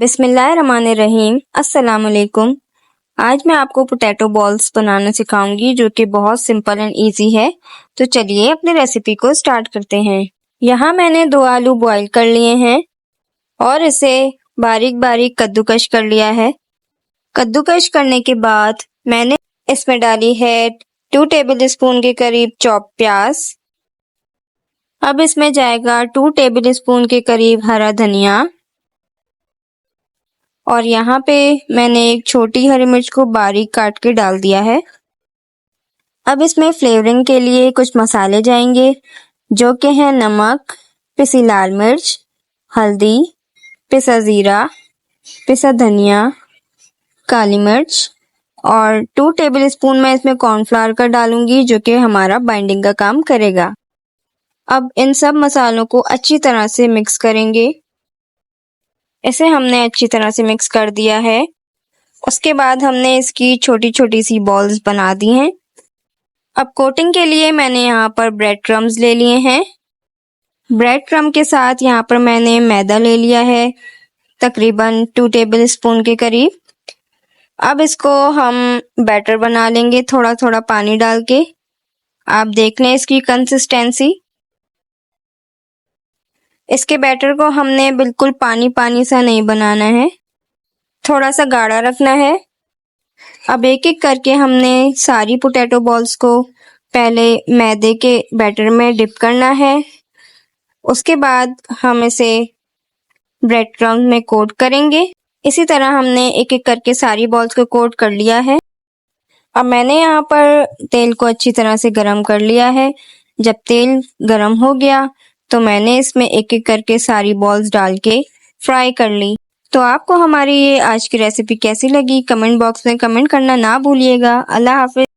बिस्मिल्लाहिर्रहमानिर्रहीम। अस्सलाम वालेकुम। आज मैं आपको पोटैटो बॉल्स बनाना सिखाऊंगी जो कि बहुत सिंपल एंड इजी है। तो चलिए अपनी रेसिपी को स्टार्ट करते हैं। यहाँ मैंने 2 आलू बॉईल कर लिए हैं और इसे बारीक बारीक कद्दूकश कर लिया है। कद्दूकश करने के बाद मैंने इसमें डाली है 2 टेबल स्पून के करीब चॉप प्याज। अब इसमें जाएगा 2 टेबल स्पून के करीब हरा धनिया और यहाँ पे मैंने एक छोटी हरी मिर्च को बारीक काट के डाल दिया है। अब इसमें फ्लेवरिंग के लिए कुछ मसाले जाएंगे जो कि हैं नमक, पिसी लाल मिर्च, हल्दी, पिसा जीरा, पिसा धनिया, काली मिर्च और 2 टेबल स्पून मैं इसमें कॉर्नफ्लावर का डालूंगी जो कि हमारा बाइंडिंग का काम करेगा। अब इन सब मसालों को अच्छी तरह से मिक्स करेंगे। इसे हमने अच्छी तरह से मिक्स कर दिया है। उसके बाद हमने इसकी छोटी छोटी सी बॉल्स बना दी हैं। अब कोटिंग के लिए मैंने यहाँ पर ब्रेड क्रम्स ले लिए हैं। ब्रेड क्रम के साथ यहाँ पर मैंने मैदा ले लिया है तकरीबन 2 टेबल स्पून के करीब। अब इसको हम बैटर बना लेंगे थोड़ा थोड़ा पानी डाल के। आप देख लें इसकी कंसिस्टेंसी। इसके बैटर को हमने बिल्कुल पानी पानी सा नहीं बनाना है, थोड़ा सा गाढ़ा रखना है। अब एक एक करके हमने सारी पोटैटो बॉल्स को पहले मैदे के बैटर में डिप करना है। उसके बाद हम इसे ब्रेड क्रम्ब में कोट करेंगे। इसी तरह हमने एक एक करके सारी बॉल्स को कोट कर लिया है। अब मैंने यहाँ पर तेल को अच्छी तरह से गरम कर लिया है। जब तेल गरम हो गया तो मैंने इसमें एक एक करके सारी बॉल्स डाल के फ्राई कर ली। तो आपको हमारी ये आज की रेसिपी कैसी लगी कमेंट बॉक्स में कमेंट करना ना भूलिएगा। अल्लाह हाफिज।